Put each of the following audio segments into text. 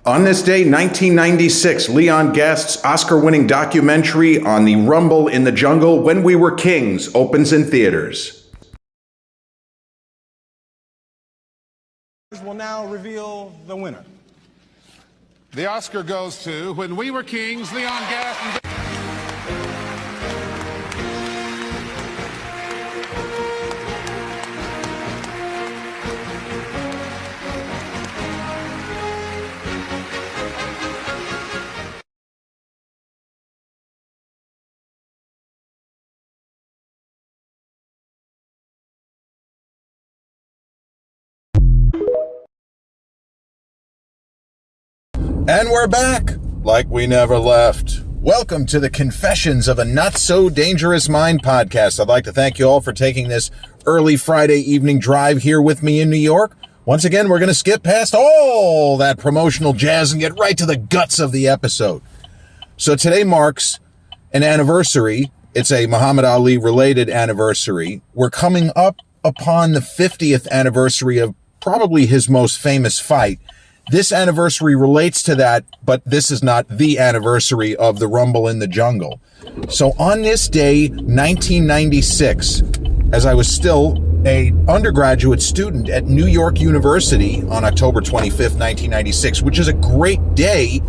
On this day, 1996, Leon Gast's Oscar-winning documentary on the Rumble in the Jungle, When We Were Kings, opens in theaters. Will now reveal the winner. The Oscar goes to When We Were Kings, Leon Gast. And we're back, like we never left. Welcome to the Confessions of a Not-So-Dangerous Mind podcast. I'd like to thank you all for taking this early Friday evening drive here with me in New York. Once again, we're going to skip past all that promotional jazz and get right to the guts of the episode. So today marks an anniversary. It's a Muhammad Ali-related anniversary. We're coming up upon the 50th anniversary of probably his most famous fight. This anniversary relates to that, but this is not the anniversary of the Rumble in the Jungle. So on this day, 1996, as I was still an undergraduate student at New York University on October 25th, 1996, which is a great day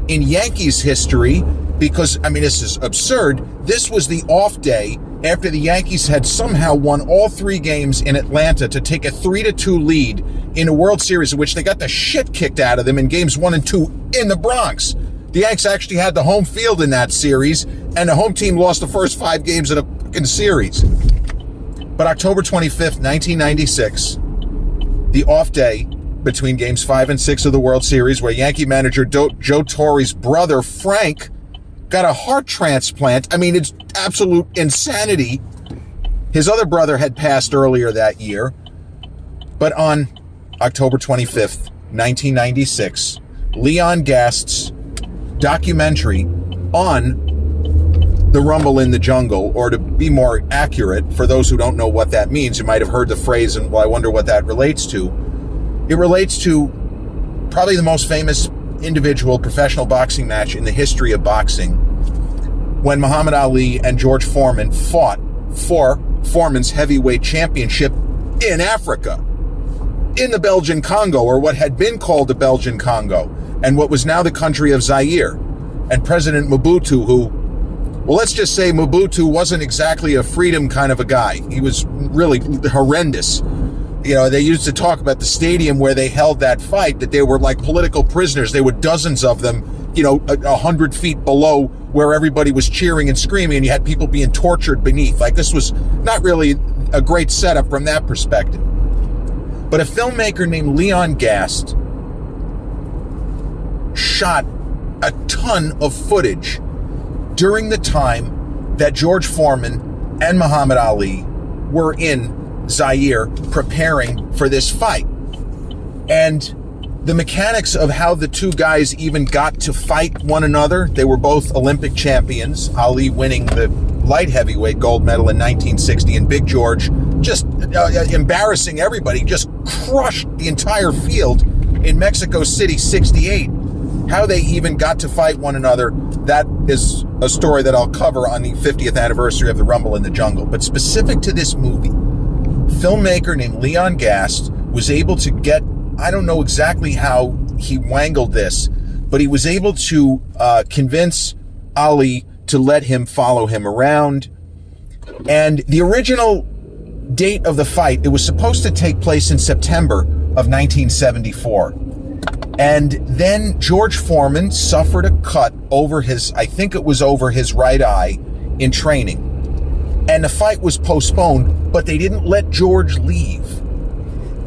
in Yankees history because, I mean, this is absurd. This was the off day after the Yankees had somehow won all three games in Atlanta to take a 3-2 lead in a World Series in which they got the shit kicked out of them in games 1 and 2 in the Bronx. The Yanks actually had the home field in that series, and the home team lost the first 5 games of the fucking series. But October 25th, 1996, the off day between games 5 and 6 of the World Series, where Yankee manager Joe Torre's brother, Frank, got a heart transplant. I mean, it's absolute insanity. His other brother had passed earlier that year. But on October 25th, 1996, Leon Gast's documentary on the Rumble in the Jungle, or to be more accurate, for those who don't know what that means, you might have heard the phrase, and well, I wonder what that relates to. It relates to probably the most famous individual professional boxing match in the history of boxing, when Muhammad Ali and George Foreman fought for Foreman's heavyweight championship in Africa, in the Belgian Congo, or what had been called the Belgian Congo, and what was now the country of Zaire. And President Mobutu, who, well, let's just say Mobutu wasn't exactly a freedom kind of a guy. He was really horrendous. You know, they used to talk about the stadium where they held that fight, that they were like political prisoners. There were dozens of them, you know, 100 feet below where everybody was cheering and screaming, and you had people being tortured beneath. Like, this was not really a great setup from that perspective. But a filmmaker named Leon Gast shot a ton of footage during the time that George Foreman and Muhammad Ali were in Zaire preparing for this fight. And the mechanics of how the two guys even got to fight one another, they were both Olympic champions, Ali winning the light heavyweight gold medal in 1960, and Big George just embarrassing everybody, just crushed the entire field in Mexico City, 68. How they even got to fight one another, that is a story that I'll cover on the 50th anniversary of the Rumble in the Jungle. But specific to this movie, filmmaker named Leon Gast was able to get, I don't know exactly how he wangled this, but he was able to convince Ali to let him follow him around. And the original date of the fight, it was supposed to take place in September of 1974. And then George Foreman suffered a cut over his, I think it was over his right eye in training. And the fight was postponed, but they didn't let George leave.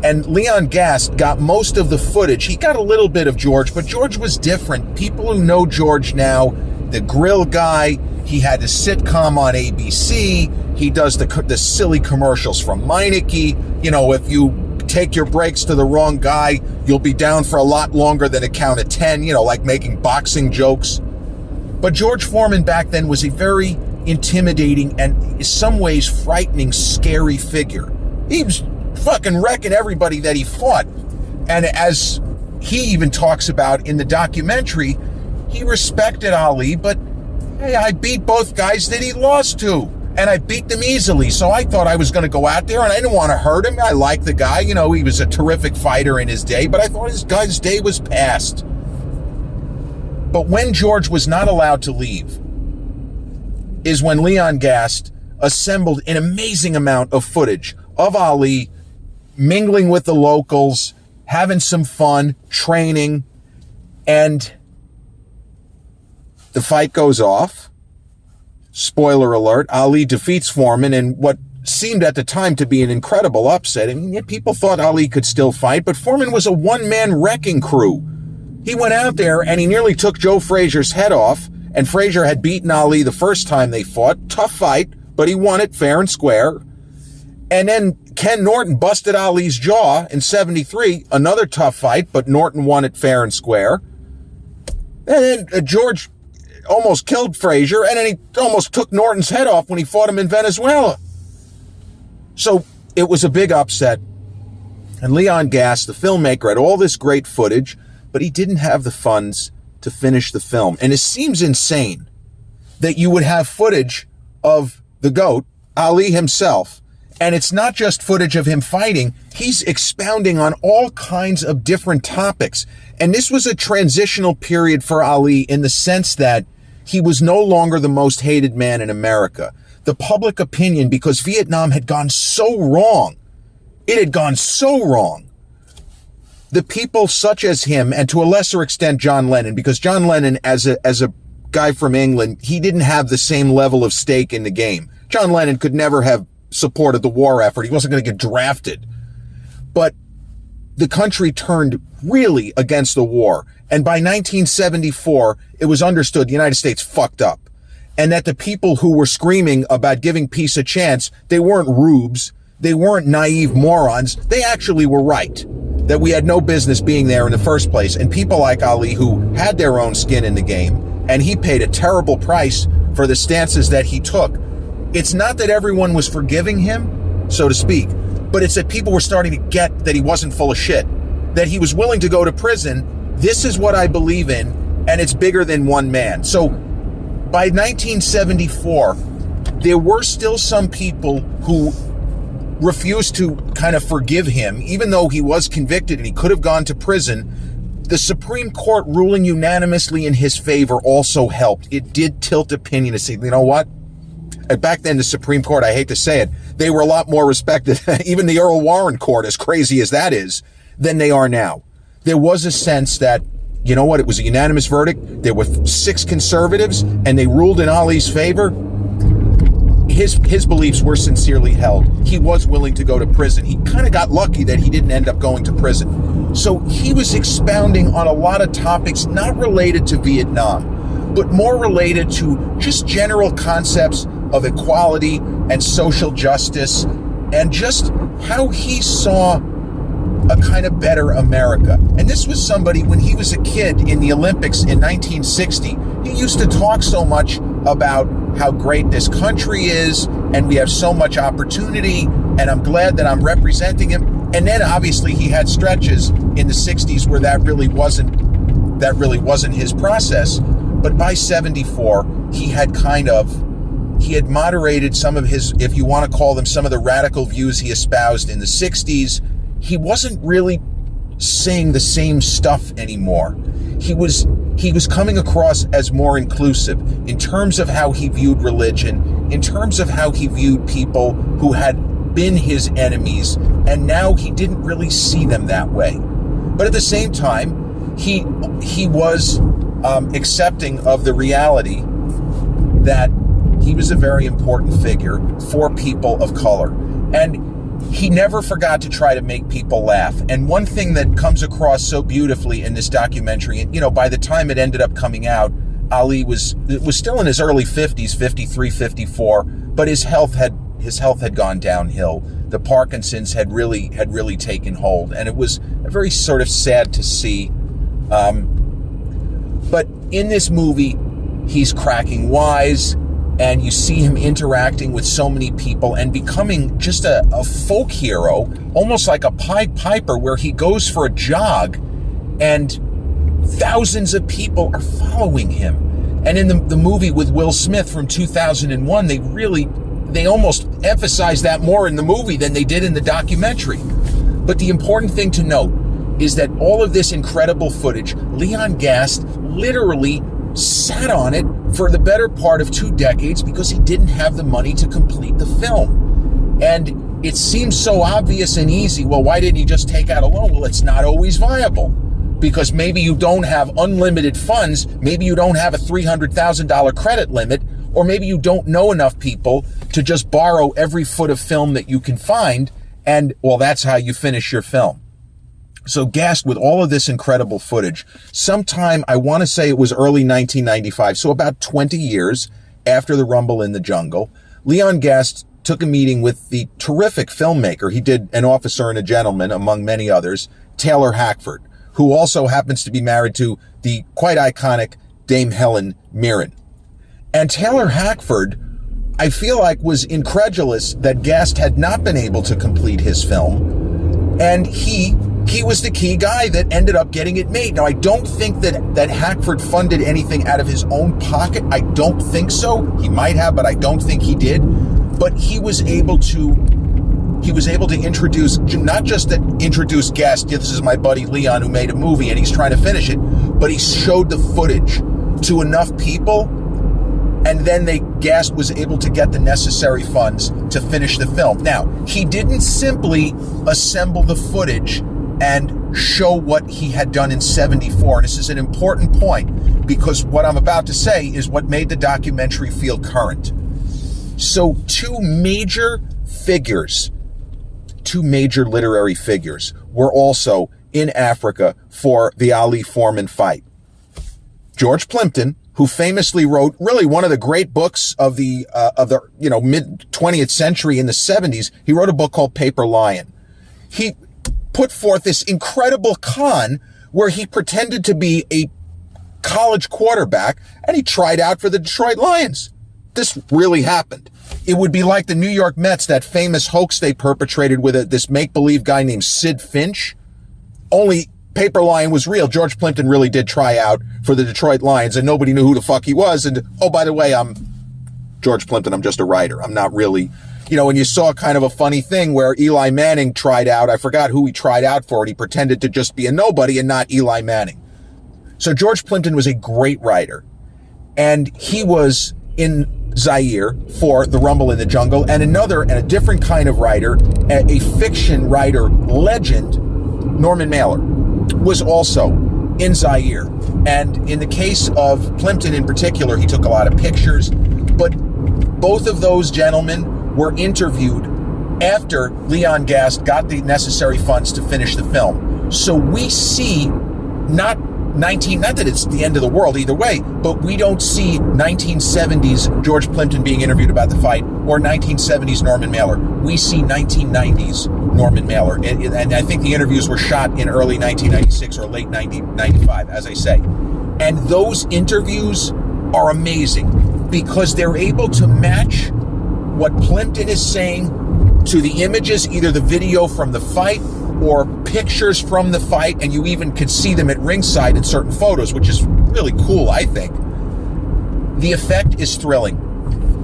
And Leon Gast got most of the footage. He got a little bit of George, but George was different. People who know George now, the grill guy, he had a sitcom on ABC. He does the silly commercials from Meineke. You know, if you take your breaks to the wrong guy, you'll be down for a lot longer than a count of 10, you know, like making boxing jokes. But George Foreman back then was a very intimidating and in some ways frightening, scary figure. He was fucking wrecking everybody that he fought. And as he even talks about in the documentary, he respected Ali, but hey, I beat both guys that he lost to, and I beat them easily. So I thought I was going to go out there, and I didn't want to hurt him. I liked the guy. You know, he was a terrific fighter in his day, but I thought his guy's day was past. But when George was not allowed to leave is when Leon Gast assembled an amazing amount of footage of Ali mingling with the locals, having some fun, training, and the fight goes off. Spoiler alert, Ali defeats Foreman in what seemed at the time to be an incredible upset. I mean, people thought Ali could still fight, but Foreman was a one-man wrecking crew. He went out there and he nearly took Joe Frazier's head off, and Frazier had beaten Ali the first time they fought. Tough fight, but he won it fair and square. And then Ken Norton busted Ali's jaw in 73, another tough fight, but Norton won it fair and square. And then George almost killed Frazier, and then he almost took Norton's head off when he fought him in Venezuela. So it was a big upset. And Leon Gast, the filmmaker, had all this great footage, but he didn't have the funds to finish the film. And it seems insane that you would have footage of the GOAT, Ali himself, and it's not just footage of him fighting. He's expounding on all kinds of different topics. And this was a transitional period for Ali in the sense that he was no longer the most hated man in America. The public opinion, because Vietnam had gone so wrong, it had gone so wrong. The people such as him, and to a lesser extent John Lennon, because John Lennon, as a guy from England, he didn't have the same level of stake in the game. John Lennon could never have supported the war effort. He wasn't going to get drafted. But the country turned really against the war. And by 1974, it was understood the United States fucked up. And that the people who were screaming about giving peace a chance, they weren't rubes. They weren't naive morons. They actually were right. That we had no business being there in the first place. And people like Ali, who had their own skin in the game, and he paid a terrible price for the stances that he took. It's not that everyone was forgiving him, so to speak, but it's that people were starting to get that he wasn't full of shit, that he was willing to go to prison. This is what I believe in, and it's bigger than one man. So by 1974, there were still some people who refused to kind of forgive him, even though he was convicted and he could have gone to prison. The Supreme Court ruling unanimously in his favor also helped. It did tilt opinion to say, you know what? Back then, the Supreme Court, I hate to say it, they were a lot more respected, even the Earl Warren Court, as crazy as that is, than they are now. There was a sense that, you know what, it was a unanimous verdict. There were 6 conservatives, and they ruled in Ali's favor. His beliefs were sincerely held. He was willing to go to prison. He kind of got lucky that he didn't end up going to prison. So he was expounding on a lot of topics not related to Vietnam, but more related to just general concepts of equality and social justice, and just how he saw a kind of better America. And this was somebody, when he was a kid in the Olympics in 1960, he used to talk so much about how great this country is, and we have so much opportunity, and I'm glad that I'm representing him. And then obviously he had stretches in the 60s where that really wasn't his process. But by 74, he had moderated some of his, if you want to call them, some of the radical views he espoused in the 60s. He wasn't really saying the same stuff anymore. He was coming across as more inclusive in terms of how he viewed religion, in terms of how he viewed people who had been his enemies, and now he didn't really see them that way. But at the same time, he was accepting of the reality that he was a very important figure for people of color. And he never forgot to try to make people laugh. And one thing that comes across so beautifully in this documentary, and, you know, by the time it ended up coming out, Ali was still in his early 50s, 53, 54, but his health had gone downhill. The Parkinson's had really taken hold, and it was very sort of sad to see. But in this movie, he's cracking wise, and you see him interacting with so many people and becoming just a folk hero, almost like a Pied Piper, where he goes for a jog and thousands of people are following him. And in the movie with Will Smith from 2001, they almost emphasize that more in the movie than they did in the documentary. But the important thing to note is that all of this incredible footage, Leon Gast literally sat on it for the better part of 2 decades because he didn't have the money to complete the film. And it seems so obvious and easy. Well, why didn't he just take out a loan? Well, it's not always viable because maybe you don't have unlimited funds. Maybe you don't have a $300,000 credit limit, or maybe you don't know enough people to just borrow every foot of film that you can find. And well, that's how you finish your film. So Gast, with all of this incredible footage, sometime, I want to say it was early 1995, so about 20 years after the Rumble in the Jungle, Leon Gast took a meeting with the terrific filmmaker. He did An Officer and a Gentleman, among many others, Taylor Hackford, who also happens to be married to the quite iconic Dame Helen Mirren. And Taylor Hackford, I feel like, was incredulous that Gast had not been able to complete his film, and he was the key guy that ended up getting it made. Now, I don't think that Hackford funded anything out of his own pocket. I don't think so. He might have, but I don't think he did. But he was able to introduce, not just that introduce Gast, this is my buddy Leon who made a movie and he's trying to finish it, but he showed the footage to enough people, and then Gast was able to get the necessary funds to finish the film. Now, he didn't simply assemble the footage and show what he had done in 74. And this is an important point because what I'm about to say is what made the documentary feel current. So two major literary figures were also in Africa for the Ali Foreman fight. George Plimpton, who famously wrote really one of the great books of the mid 20th century in the 70s. He wrote a book called Paper Lion. He put forth this incredible con where he pretended to be a college quarterback and he tried out for the Detroit Lions. This really happened. It would be like the New York Mets, that famous hoax they perpetrated with this make-believe guy named Sid Finch. Only Paper Lion was real. George Plimpton really did try out for the Detroit Lions and nobody knew who the fuck he was. And oh, by the way, I'm George Plimpton. I'm just a writer. I'm not really, and you saw kind of a funny thing where Eli Manning tried out. I forgot who he tried out for it. He pretended to just be a nobody and not Eli Manning. So George Plimpton was a great writer, and he was in Zaire for the Rumble in the Jungle, and a different kind of writer, a fiction writer legend, Norman Mailer, was also in Zaire. And in the case of Plimpton in particular, he took a lot of pictures, but both of those gentlemen were interviewed after Leon Gast got the necessary funds to finish the film. So we see not that it's the end of the world either way, but we don't see 1970s George Plimpton being interviewed about the fight or 1970s Norman Mailer. We see 1990s Norman Mailer. And I think the interviews were shot in early 1996 or late 1995, as I say. And those interviews are amazing because they're able to match what Plimpton is saying to the images, either the video from the fight or pictures from the fight, and you even can see them at ringside in certain photos, which is really cool, I think. The effect is thrilling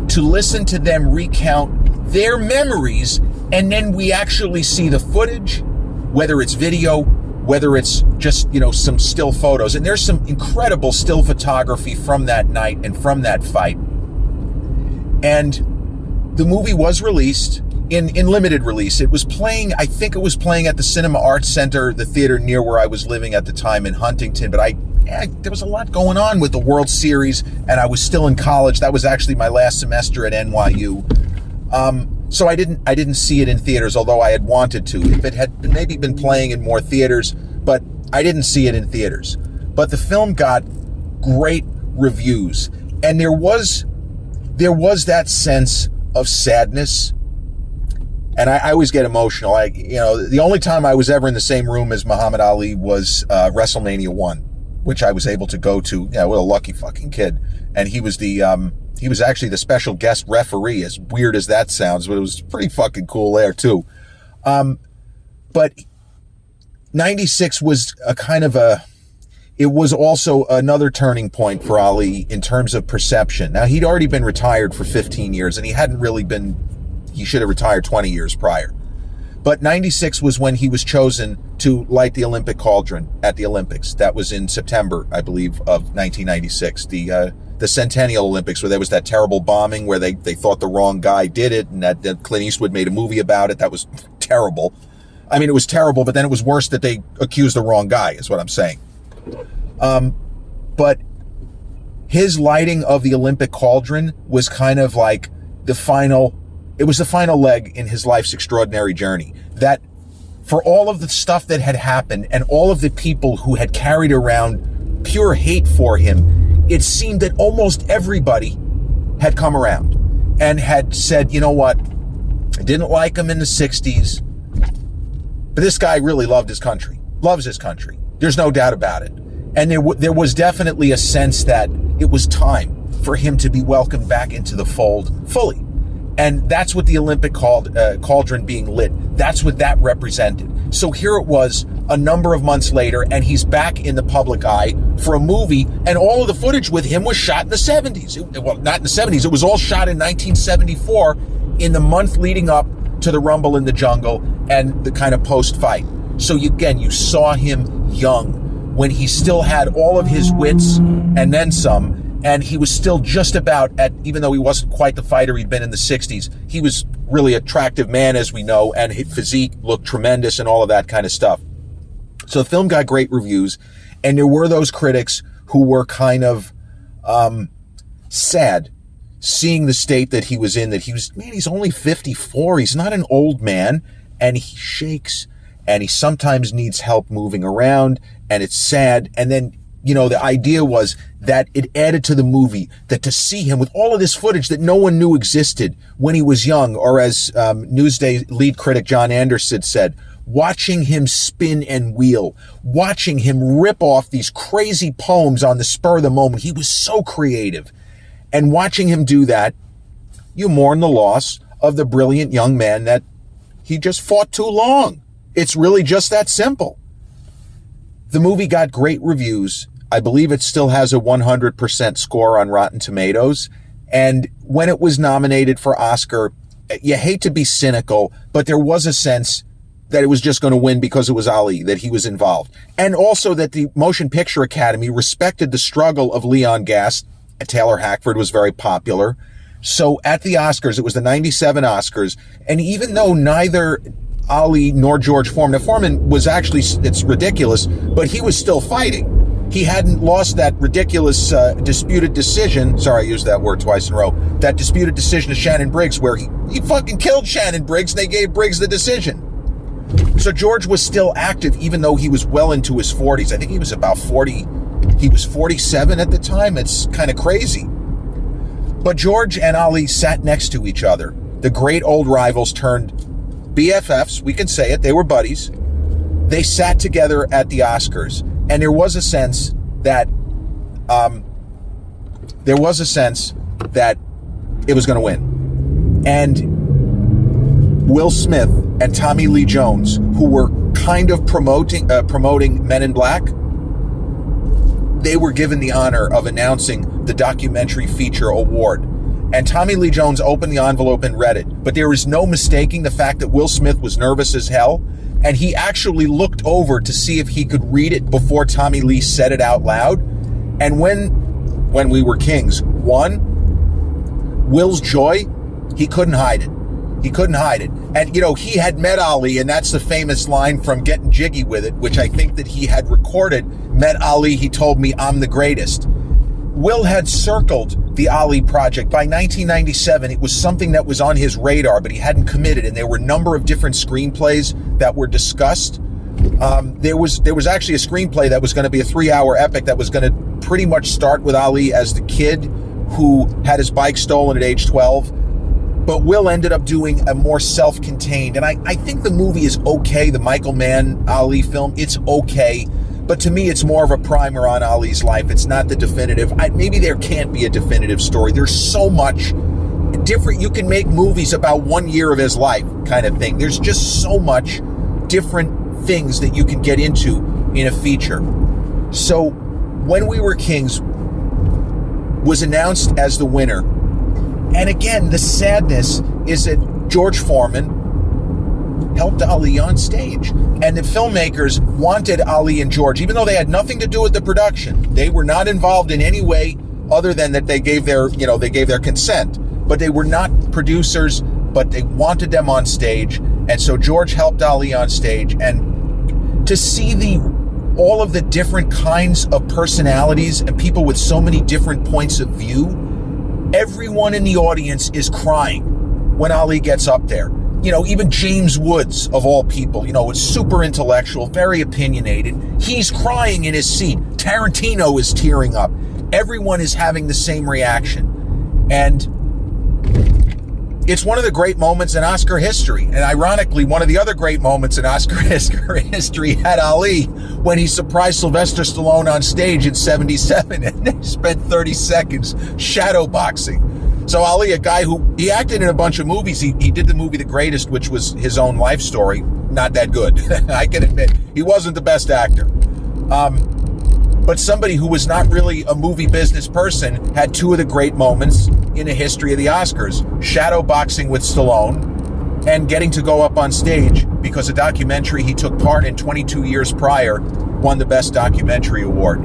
to listen to them recount their memories, and then we actually see the footage, whether it's video, whether it's just, some still photos. And there's some incredible still photography from that night and from that fight. And the movie was released in limited release. It was playing, I think it was playing at the Cinema Arts Center, the theater near where I was living at the time in Huntington, but there was a lot going on with the World Series, and I was still in college. That was actually my last semester at NYU. So I didn't see it in theaters, although I had wanted to. If it had maybe been playing in more theaters, but I didn't see it in theaters. But the film got great reviews, and there was that sense of sadness. And I always get emotional. The only time I was ever in the same room as Muhammad Ali was WrestleMania 1, which I was able to go to. Yeah, what a lucky fucking kid. And he was actually the special guest referee, as weird as that sounds, but it was pretty fucking cool there too. But 96 was it was also another turning point for Ali in terms of perception. Now, he'd already been retired for 15 years, and he should have retired 20 years prior. But 96 was when he was chosen to light the Olympic cauldron at the Olympics. That was in September, I believe, of 1996, the Centennial Olympics, where there was that terrible bombing where they thought the wrong guy did it, and that Clint Eastwood made a movie about it. That was terrible. I mean, it was terrible, but then it was worse that they accused the wrong guy, is what I'm saying. But his lighting of the Olympic cauldron was kind of like the final leg in his life's extraordinary journey. That for all of the stuff that had happened and all of the people who had carried around pure hate for him, it seemed that almost everybody had come around and had said, you know what, I didn't like him in the 60s, but this guy really loves his country. There's no doubt about it. And there was definitely a sense that it was time for him to be welcomed back into the fold fully. And that's what the Olympic cauldron being lit, that's what that represented. So here it was a number of months later, and he's back in the public eye for a movie, and all of the footage with him was shot in the 70s. Well, not in the 70s, it was all shot in 1974 in the month leading up to the Rumble in the Jungle and the kind of post-fight. So you saw him young, when he still had all of his wits and then some, and he was still just about even though he wasn't quite the fighter he'd been in the 60s, he was really attractive man, as we know, and his physique looked tremendous and all of that kind of stuff. So the film got great reviews, and there were those critics who were kind of sad seeing the state that he was in, he's only 54, he's not an old man, and he shakes, and he sometimes needs help moving around, and it's sad. And then, the idea was that it added to the movie that to see him with all of this footage that no one knew existed when he was young, or as Newsday lead critic John Anderson said, watching him spin and wheel, watching him rip off these crazy poems on the spur of the moment. He was so creative. And watching him do that, you mourn the loss of the brilliant young man that he just fought too long. It's really just that simple. The movie got great reviews. I believe it still has a 100% score on Rotten Tomatoes. And when it was nominated for Oscar, you hate to be cynical, but there was a sense that it was just going to win because it was Ali, that he was involved. And also that the Motion Picture Academy respected the struggle of Leon Gast. Taylor Hackford was very popular. So at the Oscars, it was the 97 Oscars. And even though neither Ali nor George Foreman. Now, Foreman was actually, it's ridiculous, but he was still fighting. He hadn't lost that ridiculous disputed decision. Sorry, I used that word twice in a row. That disputed decision to Shannon Briggs, where he fucking killed Shannon Briggs, and they gave Briggs the decision. So George was still active, even though he was well into his 40s. I think he was about 40. He was 47 at the time. It's kind of crazy. But George and Ali sat next to each other. The great old rivals turned BFFs, we can say it, they were buddies. They sat together at the Oscars, and there was a sense that it was going to win. And Will Smith and Tommy Lee Jones, who were kind of promoting Men in Black, they were given the honor of announcing the documentary feature award. And Tommy Lee Jones opened the envelope and read it. But there is no mistaking the fact that Will Smith was nervous as hell. And he actually looked over to see if he could read it before Tommy Lee said it out loud. And when We Were Kings won, Will's joy, he couldn't hide it. And, he had met Ali, and that's the famous line from Getting Jiggy With It, which I think that he had recorded. Met Ali, he told me, I'm the greatest. Will had circled the Ali project. By 1997, it was something that was on his radar, but he hadn't committed, and there were a number of different screenplays that were discussed. There was actually a screenplay that was going to be a 3-hour epic that was going to pretty much start with Ali as the kid who had his bike stolen at age 12. But Will ended up doing a more self-contained, and I think the movie is okay, the Michael Mann Ali film, it's okay. But to me, it's more of a primer on Ali's life. It's not the definitive. Maybe there can't be a definitive story. There's so much different. You can make movies about 1 year of his life kind of thing. There's just so much different things that you can get into in a feature. So When We Were Kings was announced as the winner. And again, the sadness is that George Foreman helped Ali on stage. And the filmmakers wanted Ali and George, even though they had nothing to do with the production. They were not involved in any way other than that they gave their consent. But they were not producers, but they wanted them on stage. And so George helped Ali on stage. And to see all of the different kinds of personalities and people with so many different points of view, everyone in the audience is crying when Ali gets up there. Even James Woods, of all people, is super intellectual, very opinionated. He's crying in his seat. Tarantino is tearing up. Everyone is having the same reaction. And it's one of the great moments in Oscar history. And ironically, one of the other great moments in Oscar history had Ali when he surprised Sylvester Stallone on stage in '77, and they spent 30 seconds shadow boxing. So Ali, a guy he acted in a bunch of movies. He did the movie The Greatest, which was his own life story. Not that good. I can admit, he wasn't the best actor. But somebody who was not really a movie business person had two of the great moments in the history of the Oscars: shadow boxing with Stallone and getting to go up on stage because a documentary he took part in 22 years prior won the Best Documentary Award.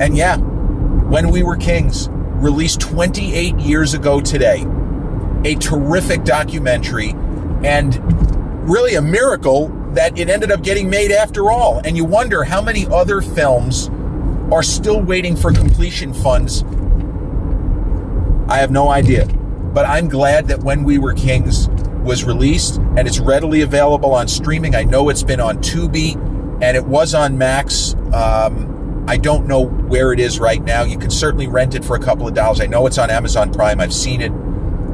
And yeah, When We Were Kings, released 28 years ago today. A terrific documentary, and really a miracle that it ended up getting made after all. And you wonder how many other films are still waiting for completion funds. I have no idea. But I'm glad that When We Were Kings was released, and it's readily available on streaming. I know it's been on Tubi, and it was on Max. I don't know where it is right now. You can certainly rent it for a couple of dollars. I know it's on Amazon Prime. I've seen it.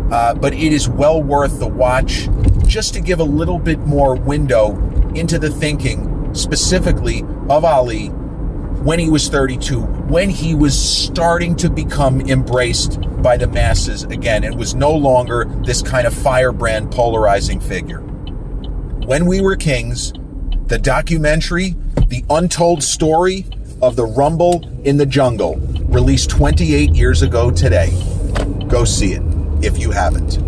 But it is well worth the watch, just to give a little bit more window into the thinking specifically of Ali when he was 32, when he was starting to become embraced by the masses again and was no longer this kind of firebrand polarizing figure. When We Were Kings, the documentary, the untold story of the Rumble in the Jungle, released 28 years ago today. Go see it if you haven't.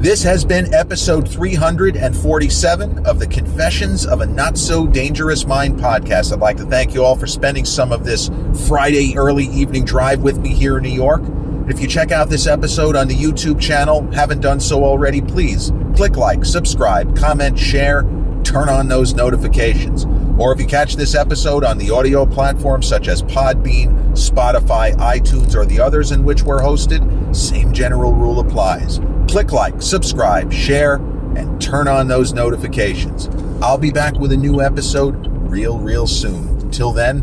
This has been episode 347 of the Confessions of a Not So Dangerous Mind podcast. I'd like to thank you all for spending some of this Friday early evening drive with me here in New York. If you check out this episode on the YouTube channel, haven't done so already, please click like, subscribe, comment, share, turn on those notifications. Or if you catch this episode on the audio platforms such as Podbean, Spotify, iTunes, or the others in which we're hosted, same general rule applies. Click like, subscribe, share, and turn on those notifications. I'll be back with a new episode real soon. Till then,